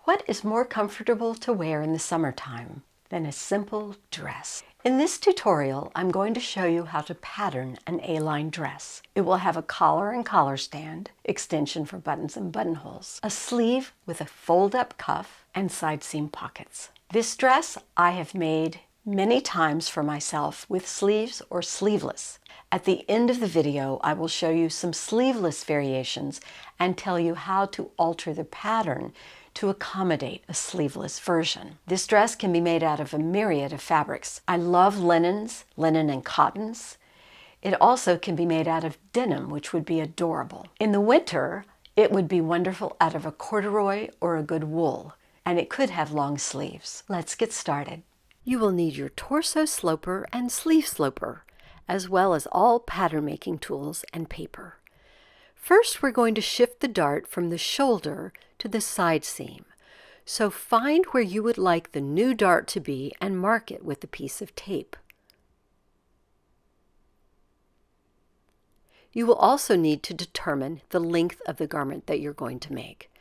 What is more comfortable to wear in the summertime than a simple dress? In this tutorial, I'm going to show you how to pattern an A-line dress. It will have a collar and collar stand, extension for buttons and buttonholes, a sleeve with a fold-up cuff, and side seam pockets. This dress I have made many times for myself with sleeves or sleeveless. At the end of the video, I will show you some sleeveless variations and tell you how to alter the pattern to accommodate a sleeveless version. This dress can be made out of a myriad of fabrics. I love linens, linen and cottons. It also can be made out of denim, which would be adorable. In the winter, it would be wonderful out of a corduroy or a good wool, and it could have long sleeves. Let's get started. You will need your torso sloper and sleeve sloper, as well as all pattern making tools and paper. First, we're going to shift the dart from the shoulder to the side seam. So find where you would like the new dart to be and mark it with a piece of tape. You will also need to determine the length of the garment that you're going to make.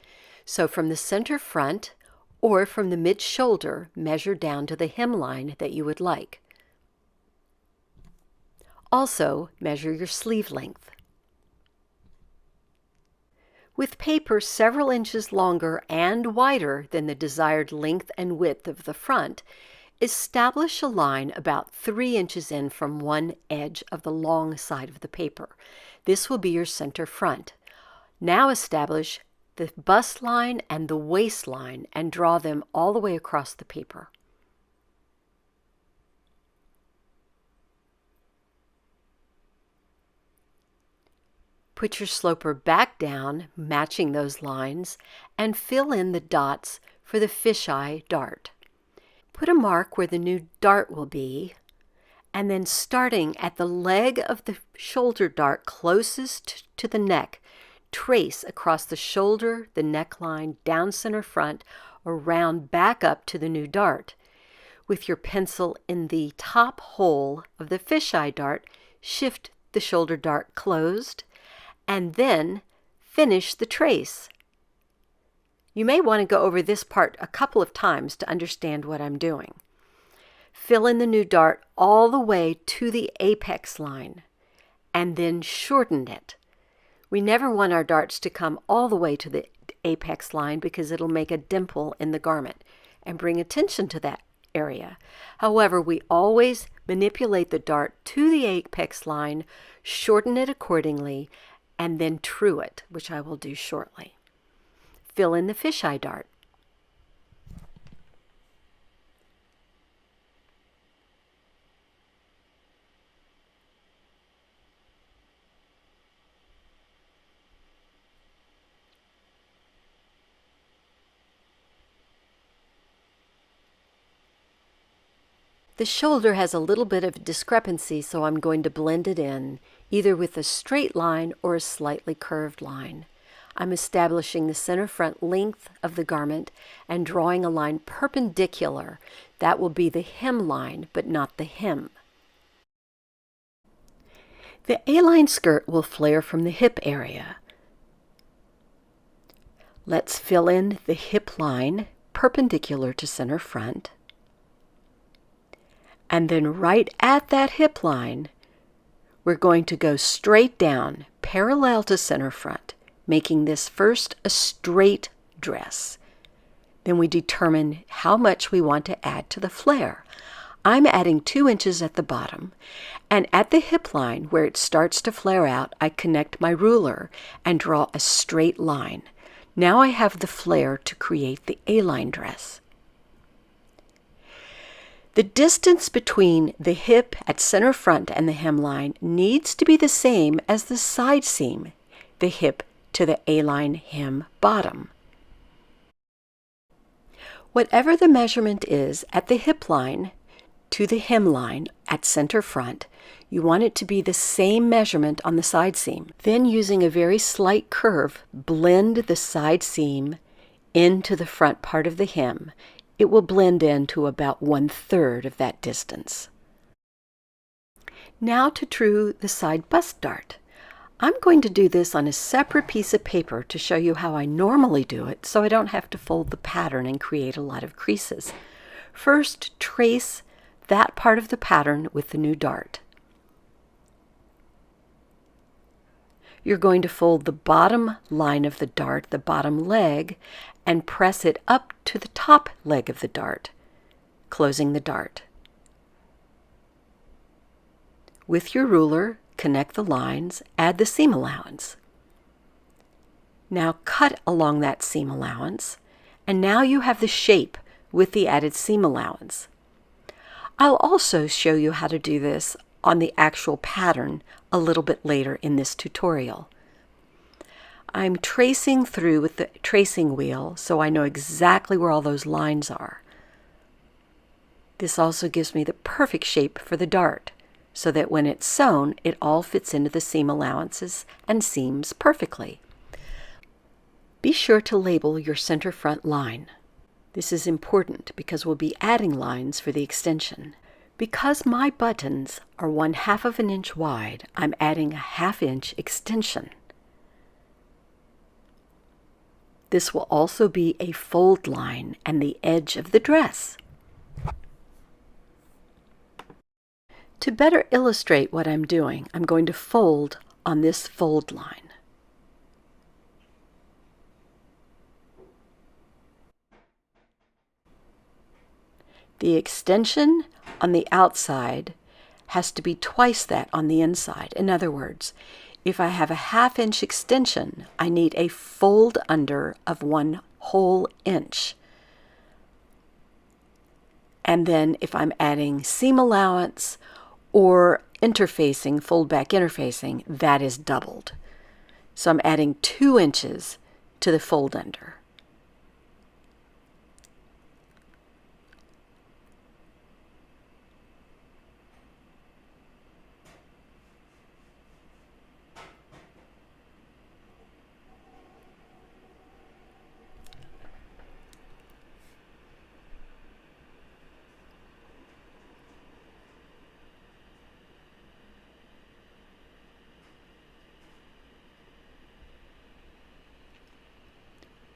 So from the center front or from the mid-shoulder, measure down to the hemline that you would like. Also, measure your sleeve length. With paper several inches longer and wider than the desired length and width of the front, establish a line about 3 inches in from one edge of the long side of the paper. This will be your center front. Now establish the bust line and the waistline and draw them all the way across the paper. Put your sloper back down, matching those lines, and fill in the dots for the fisheye dart. Put a mark where the new dart will be, and then starting at the leg of the shoulder dart closest to the neck, trace across the shoulder, the neckline, down center front, around back up to the new dart. With your pencil in the top hole of the fisheye dart, shift the shoulder dart closed, and then finish the trace. You may want to go over this part a couple of times to understand what I'm doing. Fill in the new dart all the way to the apex line, and then shorten it. We never want our darts to come all the way to the apex line because it'll make a dimple in the garment and bring attention to that area. However, we always manipulate the dart to the apex line, shorten it accordingly, and then true it, which I will do shortly. Fill in the fisheye dart. The shoulder has a little bit of discrepancy, so I'm going to blend it in, either with a straight line or a slightly curved line. I'm establishing the center front length of the garment and drawing a line perpendicular. That will be the hem line, but not the hem. The A-line skirt will flare from the hip area. Let's fill in the hip line perpendicular to center front. And then right at that hip line, we're going to go straight down, parallel to center front, making this first a straight dress. Then we determine how much we want to add to the flare. I'm adding 2 inches at the bottom, and at the hip line where it starts to flare out, I connect my ruler and draw a straight line. Now I have the flare to create the A-line dress. The distance between the hip at center front and the hemline needs to be the same as the side seam, the hip to the A-line hem bottom. Whatever the measurement is at the hip line to the hemline at center front, you want it to be the same measurement on the side seam. Then, using a very slight curve, blend the side seam into the front part of the hem. It will blend in to about 1/3 of that distance. Now to true the side bust dart. I'm going to do this on a separate piece of paper to show you how I normally do it so I don't have to fold the pattern and create a lot of creases. First, trace that part of the pattern with the new dart. You're going to fold the bottom line of the dart, the bottom leg, and press it up to the top leg of the dart, closing the dart. With your ruler, connect the lines, add the seam allowance. Now cut along that seam allowance, and now you have the shape with the added seam allowance. I'll also show you how to do this on the actual pattern a little bit later in this tutorial. I'm tracing through with the tracing wheel so I know exactly where all those lines are. This also gives me the perfect shape for the dart, so that when it's sewn, it all fits into the seam allowances and seams perfectly. Be sure to label your center front line. This is important because we'll be adding lines for the extension. Because my buttons are 1/2 inch wide, I'm adding a 1/2 inch extension. This will also be a fold line and the edge of the dress. To better illustrate what I'm doing, I'm going to fold on this fold line. The extension on the outside has to be twice that on the inside. In other words, if I have a 1/2 inch extension, I need a fold under of 1 whole inch. And then if I'm adding seam allowance or interfacing, fold back interfacing, that is doubled. So I'm adding 2 inches to the fold under.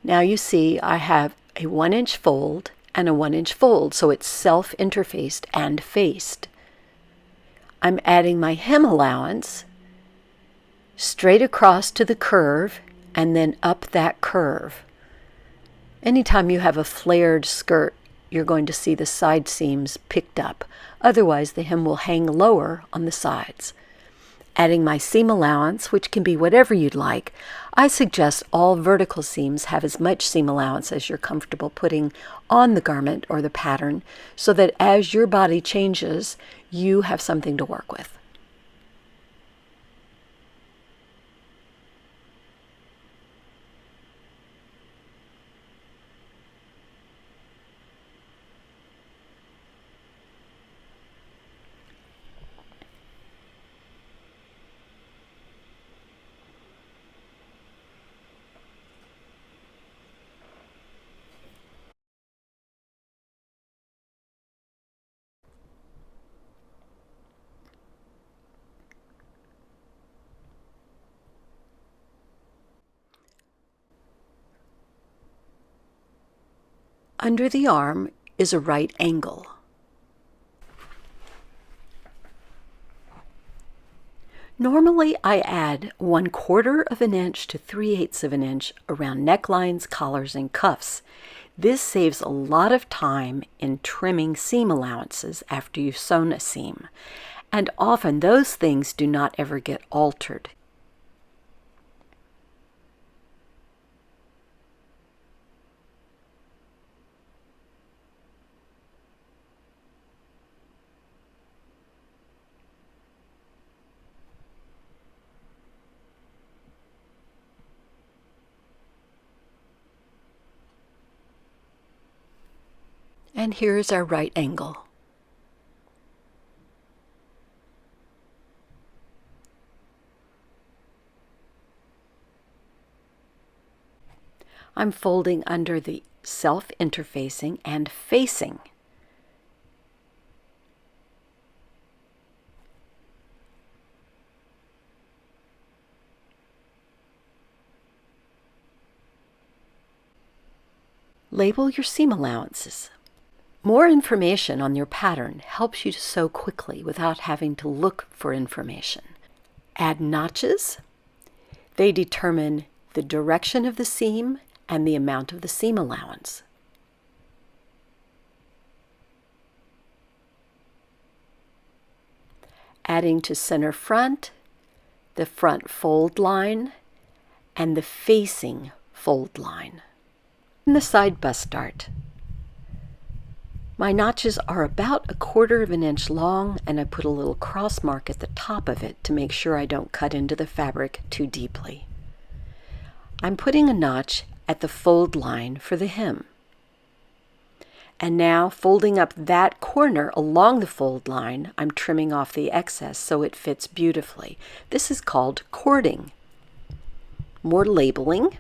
Now you see I have a 1 inch fold and a 1 inch fold, so it's self-interfaced and faced. I'm adding my hem allowance straight across to the curve and then up that curve. Anytime you have a flared skirt, you're going to see the side seams picked up. Otherwise, the hem will hang lower on the sides. Adding my seam allowance, which can be whatever you'd like. I suggest all vertical seams have as much seam allowance as you're comfortable putting on the garment or the pattern, so that as your body changes, you have something to work with. Under the arm is a right angle. Normally I add 1/4 inch to 3/8 inch around necklines, collars, and cuffs. This saves a lot of time in trimming seam allowances after you've sewn a seam, and often those things do not ever get altered. And here is our right angle. I'm folding under the self-interfacing and facing. Label your seam allowances. More information on your pattern helps you to sew quickly without having to look for information. Add notches. They determine the direction of the seam and the amount of the seam allowance. Adding to center front, the front fold line, and the facing fold line. And the side bust dart. My notches are about 1/4 inch long, and I put a little cross mark at the top of it to make sure I don't cut into the fabric too deeply. I'm putting a notch at the fold line for the hem. And now, folding up that corner along the fold line, I'm trimming off the excess so it fits beautifully. This is called cording. More labeling.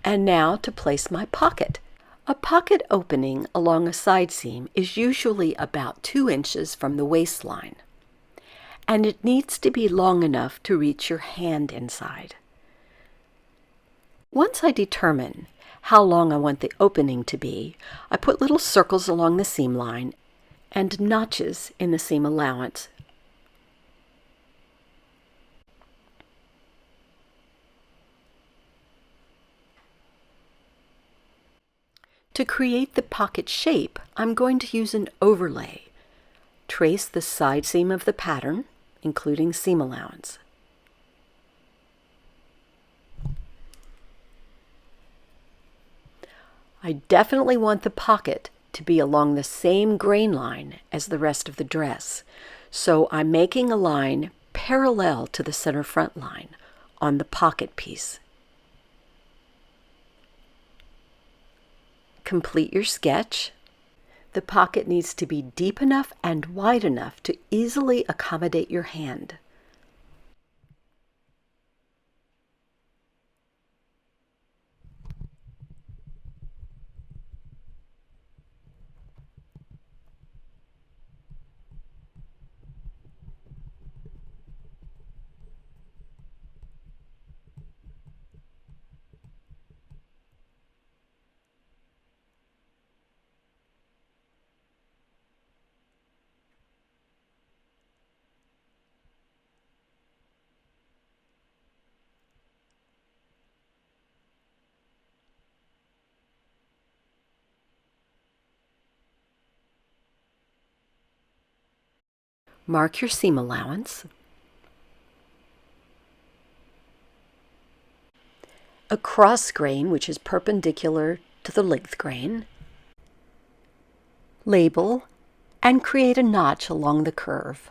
And now to place my pocket. A pocket opening along a side seam is usually about 2 inches from the waistline, and it needs to be long enough to reach your hand inside. Once I determine how long I want the opening to be, I put little circles along the seam line and notches in the seam allowance. To create the pocket shape, I'm going to use an overlay. Trace the side seam of the pattern, including seam allowance. I definitely want the pocket to be along the same grain line as the rest of the dress, so I'm making a line parallel to the center front line on the pocket piece. Complete your sketch. The pocket needs to be deep enough and wide enough to easily accommodate your hand. Mark your seam allowance. A cross grain, which is perpendicular to the length grain. Label and create a notch along the curve.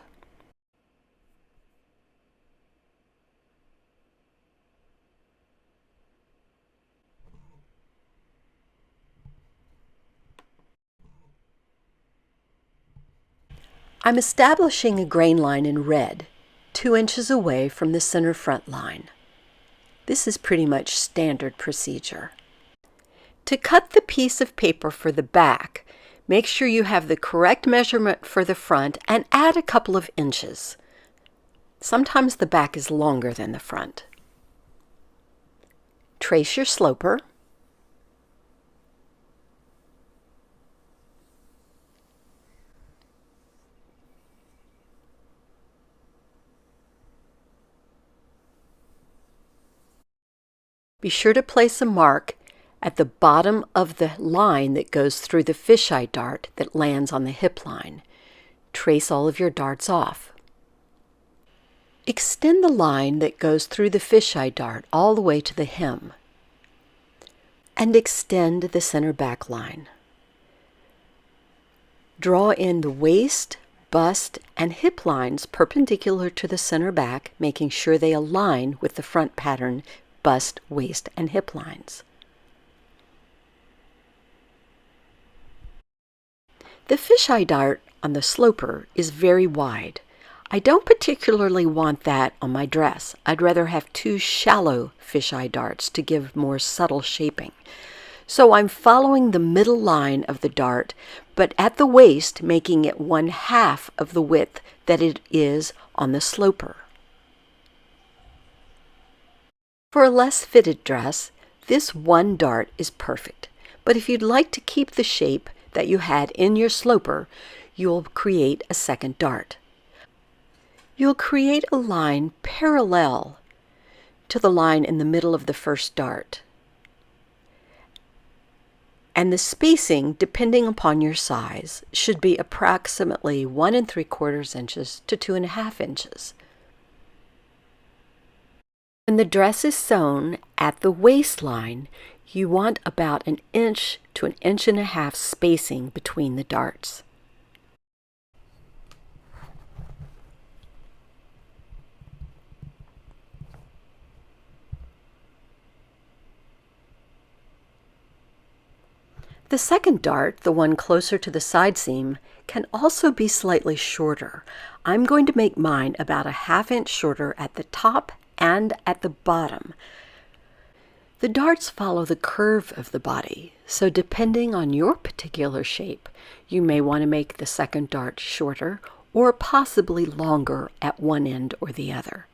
I'm establishing a grain line in red, 2 inches away from the center front line. This is pretty much standard procedure. To cut the piece of paper for the back, make sure you have the correct measurement for the front and add a couple of inches. Sometimes the back is longer than the front. Trace your sloper. Be sure to place a mark at the bottom of the line that goes through the fisheye dart that lands on the hip line. Trace all of your darts off. Extend the line that goes through the fisheye dart all the way to the hem, and extend the center back line. Draw in the waist, bust, and hip lines perpendicular to the center back, making sure they align with the front pattern bust, waist, and hip lines. The fisheye dart on the sloper is very wide. I don't particularly want that on my dress. I'd rather have 2 shallow fisheye darts to give more subtle shaping. So I'm following the middle line of the dart, but at the waist making it 1/2 of the width that it is on the sloper. For a less fitted dress, This one dart is perfect, but if you'd like to keep the shape that you had in your sloper, you'll create a second dart. You'll create a line parallel to the line in the middle of the first dart. And the spacing, depending upon your size, should be approximately 1 3/4 inches to 2.5 inches. When the dress is sewn at the waistline, you want about 1 inch to 1.5 inches spacing between the darts. The second dart, the one closer to the side seam, can also be slightly shorter. I'm going to make mine about 1/2 inch shorter at the top and at the bottom. The darts follow the curve of the body, so depending on your particular shape, you may want to make the second dart shorter or possibly longer at one end or the other.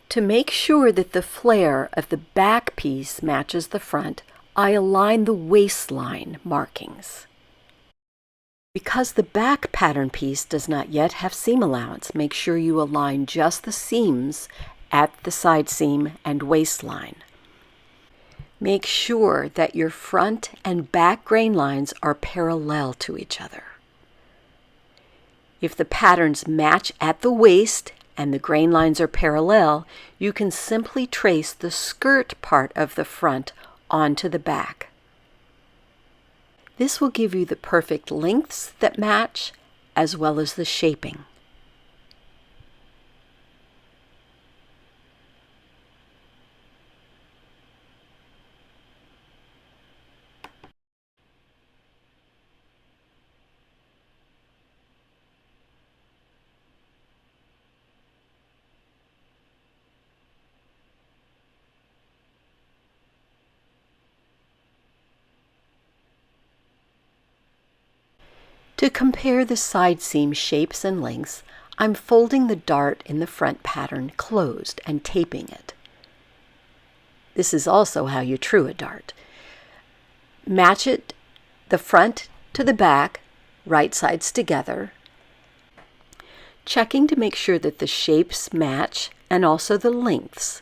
To make sure that the flare of the back piece matches the front, I align the waistline markings. Because the back pattern piece does not yet have seam allowance, make sure you align just the seams at the side seam and waistline. Make sure that your front and back grain lines are parallel to each other. If the patterns match at the waist and the grain lines are parallel, you can simply trace the skirt part of the front onto the back. This will give you the perfect lengths that match, as well as the shaping. To compare the side seam shapes and lengths, I'm folding the dart in the front pattern closed and taping it. This is also how you true a dart. Match it, the front to the back, right sides together, checking to make sure that the shapes match and also the lengths.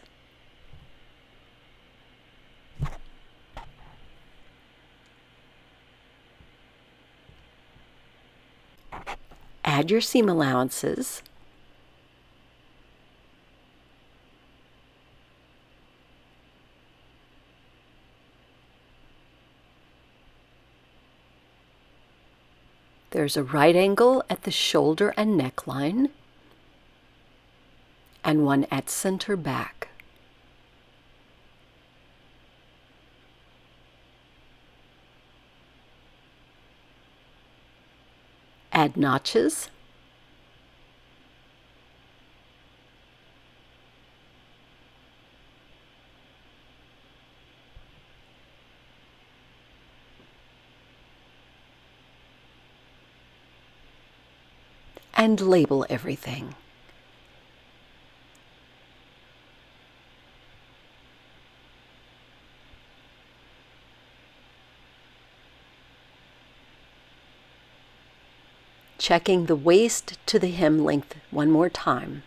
Add your seam allowances. There's a right angle at the shoulder and neckline, and one at center back. Add notches. And label everything. Checking the waist to the hem length one more time.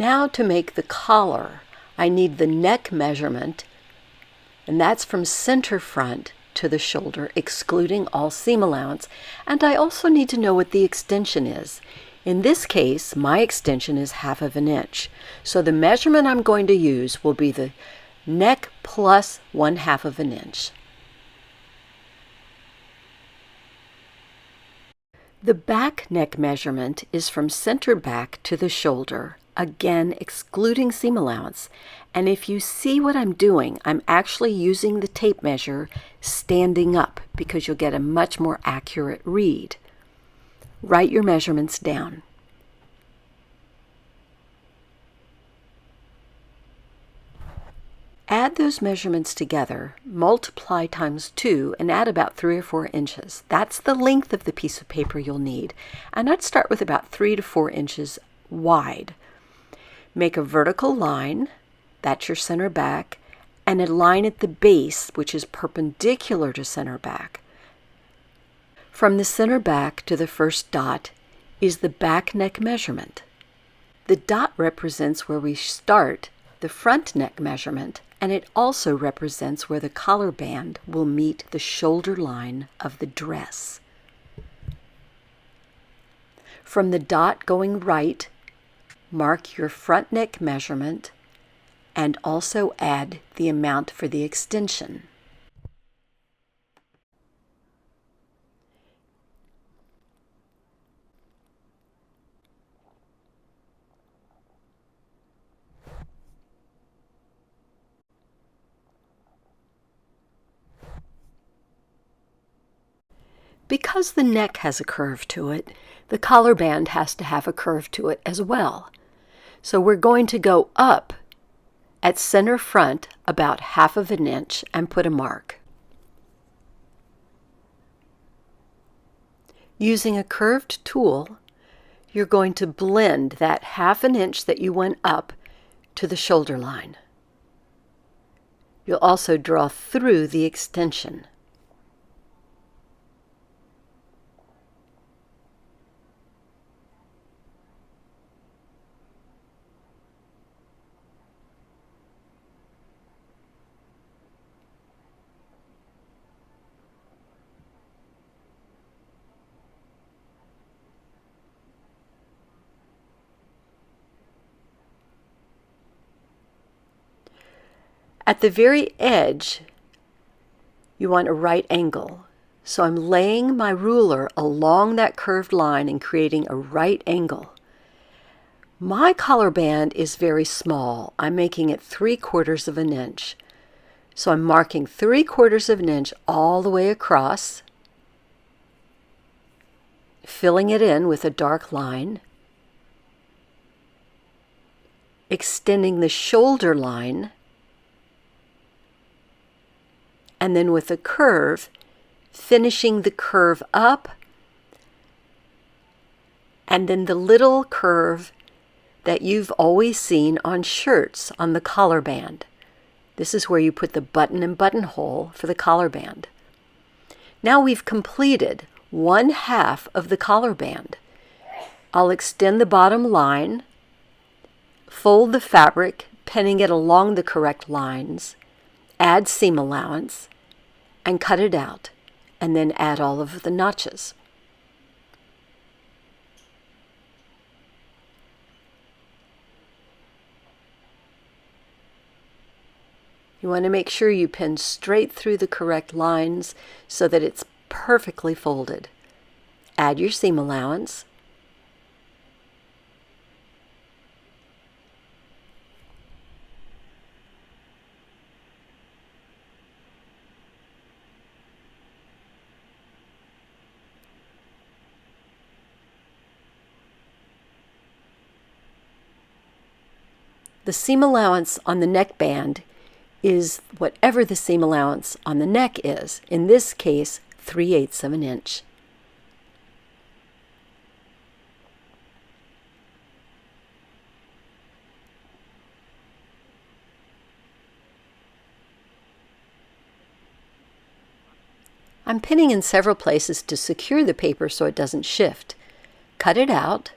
Now to make the collar, I need the neck measurement, and that's from center front to the shoulder, excluding all seam allowance. And I also need to know what the extension is. In this case, my extension is 1/2 inch. So the measurement I'm going to use will be the neck plus 1/2 inch. The back neck measurement is from center back to the shoulder, again excluding seam allowance. And if you see what I'm doing, I'm actually using the tape measure standing up because you'll get a much more accurate read. Write your measurements down. Add those measurements together, multiply times 2, and add about 3 or 4 inches. That's the length of the piece of paper you'll need. And I'd start with about 3 to 4 inches wide. Make a vertical line, that's your center back, and a line at the base, which is perpendicular to center back. From the center back to the first dot is the back neck measurement. The dot represents where we start the front neck measurement, and it also represents where the collar band will meet the shoulder line of the dress. From the dot going right, mark your front neck measurement and also add the amount for the extension. Because the neck has a curve to it, the collar band has to have a curve to it as well. So we're going to go up at center front about 1/2 inch and put a mark. Using a curved tool, you're going to blend that 1/2 inch that you went up to the shoulder line. You'll also draw through the extension. At the very edge, you want a right angle. So I'm laying my ruler along that curved line and creating a right angle. My collar band is very small. I'm making it 3/4 inch. So I'm marking 3/4 inch all the way across, filling it in with a dark line, extending the shoulder line, and then with a curve, finishing the curve up, and then the little curve that you've always seen on shirts on the collar band. This is where you put the button and buttonhole for the collar band. Now we've completed 1/2 of the collar band. I'll extend the bottom line, fold the fabric, pinning it along the correct lines, add seam allowance, and cut it out, and then add all of the notches. You want to make sure you pin straight through the correct lines so that it's perfectly folded. Add your seam allowance. The seam allowance on the neckband is whatever the seam allowance on the neck is. In this case, 3/8 of an inch. I'm pinning in several places to secure the paper so it doesn't shift. Cut it out,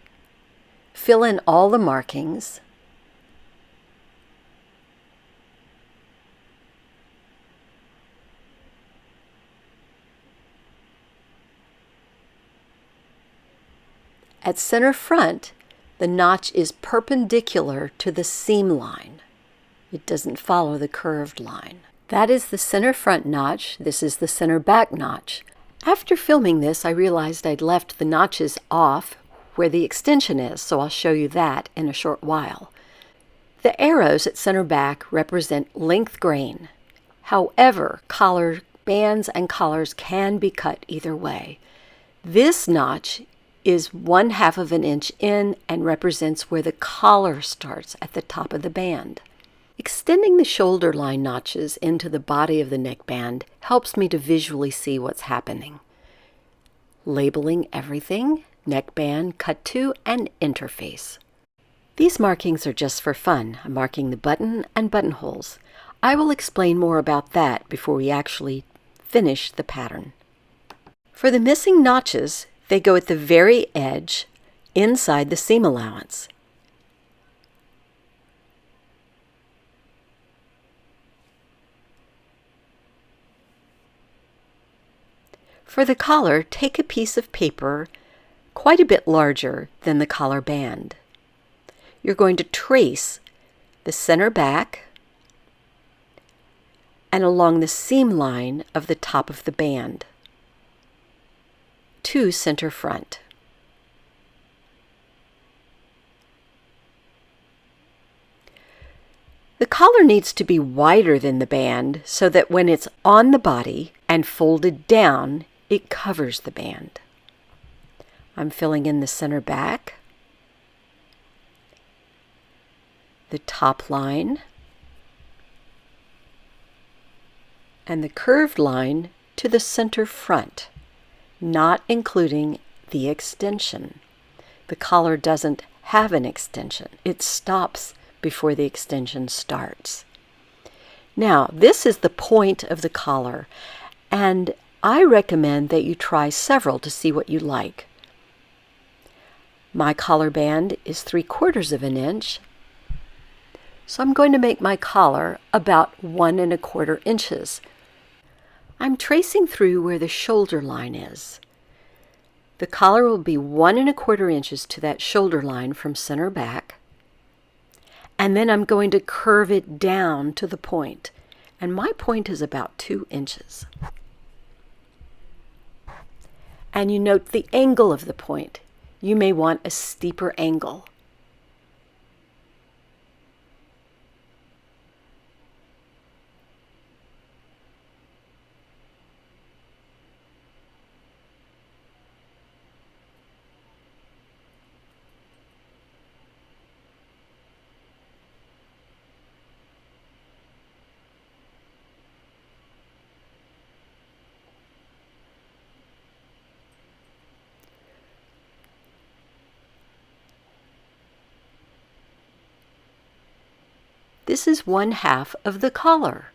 fill in all the markings, At center front, the notch is perpendicular to the seam line. It doesn't follow the curved line. That is the center front notch. This is the center back notch. After filming this, I realized I'd left the notches off where the extension is, so I'll show you that in a short while. The arrows at center back represent length grain. However, collar bands and collars can be cut either way. This notch is 1/2 of an inch in and represents where the collar starts at the top of the band. Extending the shoulder line notches into the body of the neckband helps me to visually see what's happening. Labeling everything, neckband, cut to, and interface. These markings are just for fun. I'm marking the button and buttonholes. I will explain more about that before we actually finish the pattern. For the missing notches, they go at the very edge inside the seam allowance. For the collar, take a piece of paper quite a bit larger than the collar band. You're going to trace the center back and along the seam line of the top of the band to center front. The collar needs to be wider than the band so that when it's on the body and folded down, it covers the band. I'm filling in the center back, the top line, and the curved line to the center front, not including the extension. The collar doesn't have an extension. It stops before the extension starts. Now, this is the point of the collar, and I recommend that you try several to see what you like. My collar band is 3/4 of an inch, so I'm going to make my collar about 1 1/4 inches. I'm tracing through where the shoulder line is. The collar will be 1 1/4 inches to that shoulder line from center back, and then I'm going to curve it down to the point, and my point is about 2 inches. And you note the angle of the point. You may want a steeper angle. This is 1/2 of the collar.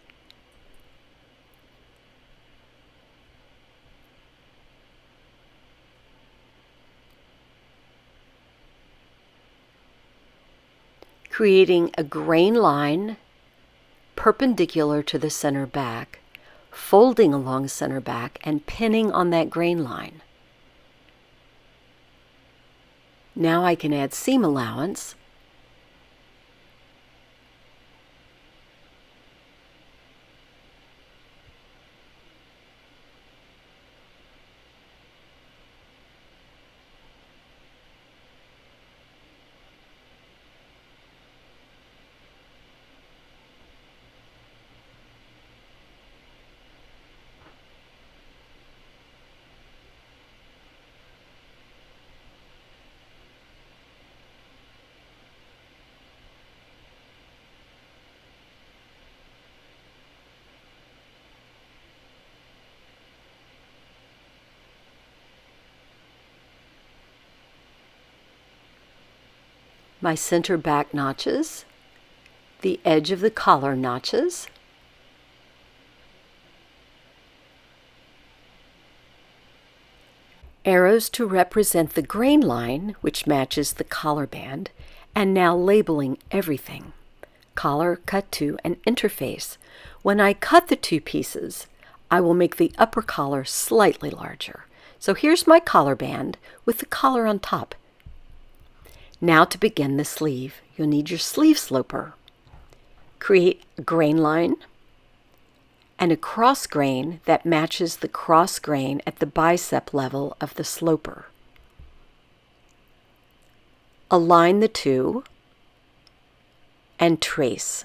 Creating a grain line perpendicular to the center back, folding along center back, and pinning on that grain line. Now I can add seam allowance. My center back notches, the edge of the collar notches, arrows to represent the grain line, which matches the collar band, and now labeling everything. Collar, cut to, and interface. When I cut the two pieces, I will make the upper collar slightly larger. So here's my collar band with the collar on top. Now to begin the sleeve, you'll need your sleeve sloper. Create a grain line and a cross grain that matches the cross grain at the bicep level of the sloper. Align the two and trace.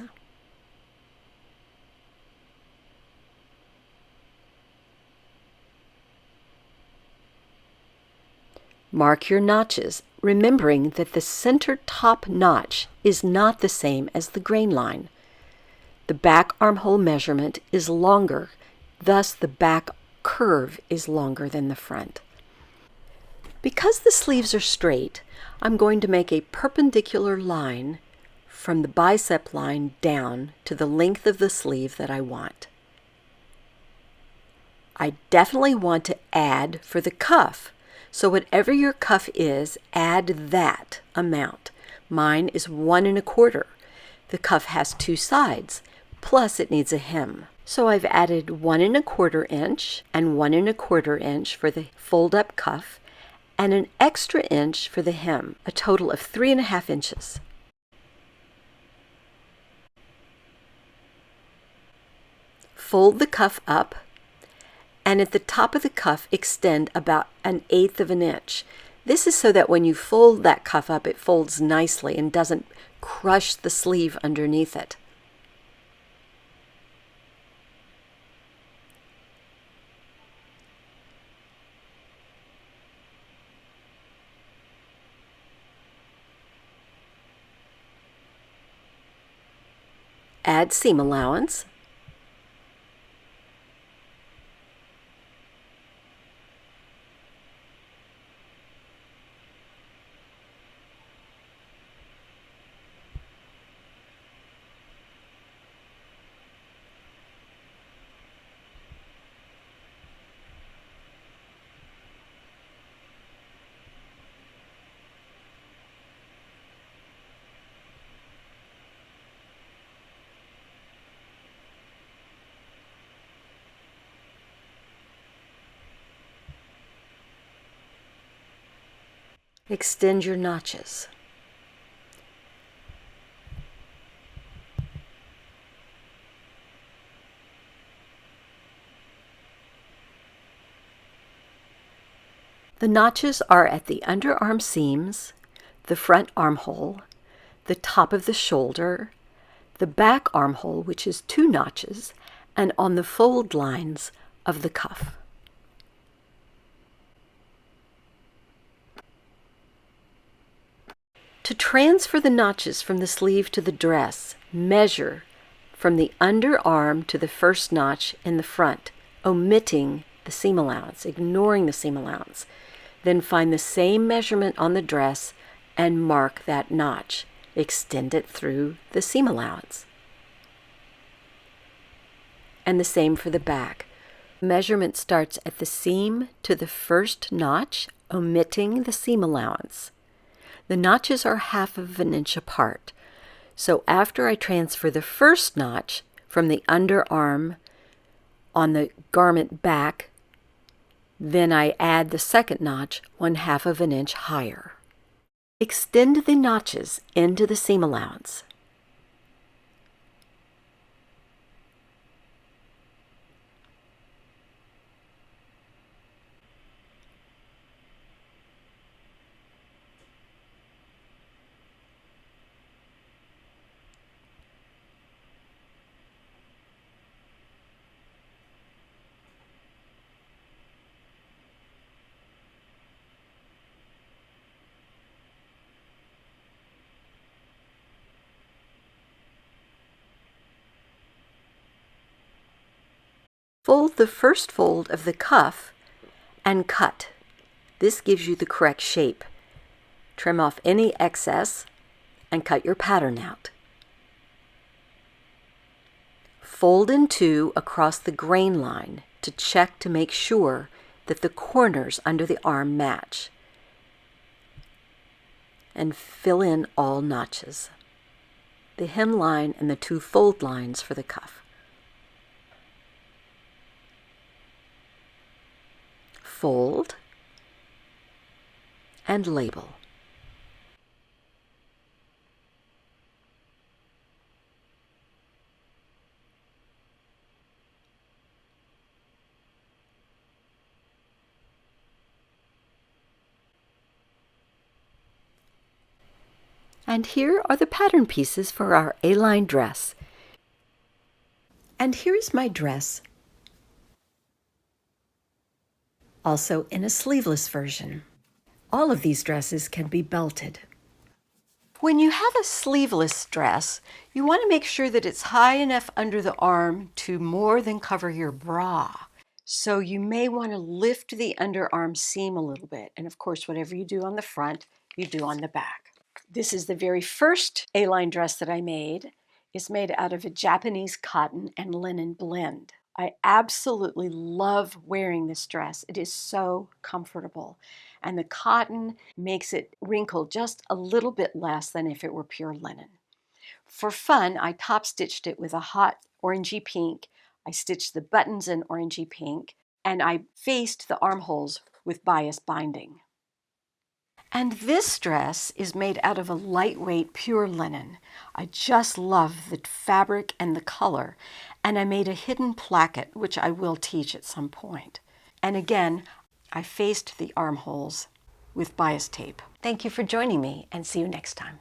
Mark your notches, remembering that the center top notch is not the same as the grain line. The back armhole measurement is longer, thus the back curve is longer than the front. Because the sleeves are straight, I'm going to make a perpendicular line from the bicep line down to the length of the sleeve that I want. I definitely want to add for the cuff. So whatever your cuff is, add that amount. Mine is 1 1/4. The cuff has 2 sides, plus it needs a hem. So I've added 1 1/4 inch and 1 1/4 inch for the fold-up cuff and an extra inch for the hem, a total of 3 1/2 inches. Fold the cuff up, and at the top of the cuff extend about 1/8 of an inch. This is so that when you fold that cuff up, it folds nicely and doesn't crush the sleeve underneath it. Add seam allowance. Extend your notches. The notches are at the underarm seams, the front armhole, the top of the shoulder, the back armhole, which is 2 notches, and on the fold lines of the cuff. To transfer the notches from the sleeve to the dress, measure from the underarm to the first notch in the front, omitting the seam allowance, ignoring the seam allowance. Then find the same measurement on the dress and mark that notch. Extend it through the seam allowance. And the same for the back. Measurement starts at the seam to the first notch, omitting the seam allowance. The notches are 1/2 of an inch apart. So after I transfer the first notch from the underarm on the garment back, then I add the second notch 1/2 of an inch higher. Extend the notches into the seam allowance. Fold the first fold of the cuff and cut. This gives you the correct shape. Trim off any excess and cut your pattern out. Fold in 2 across the grain line to check to make sure that the corners under the arm match. And fill in all notches, the hem line and the 2 fold lines for the cuff. Fold and label. And here are the pattern pieces for our A-line dress. And here's my dress, also in a sleeveless version. All of these dresses can be belted. When you have a sleeveless dress, you want to make sure that it's high enough under the arm to more than cover your bra. So you may want to lift the underarm seam a little bit. And of course, whatever you do on the front, you do on the back. This is the very first A-line dress that I made. It's made out of a Japanese cotton and linen blend. I absolutely love wearing this dress. It is so comfortable. And the cotton makes it wrinkle just a little bit less than if it were pure linen. For fun, I top stitched it with a hot orangey pink. I stitched the buttons in orangey pink, and I faced the armholes with bias binding. And this dress is made out of a lightweight pure linen. I just love the fabric and the color, and I made a hidden placket, which I will teach at some point. And again, I faced the armholes with bias tape. Thank you for joining me, and see you next time.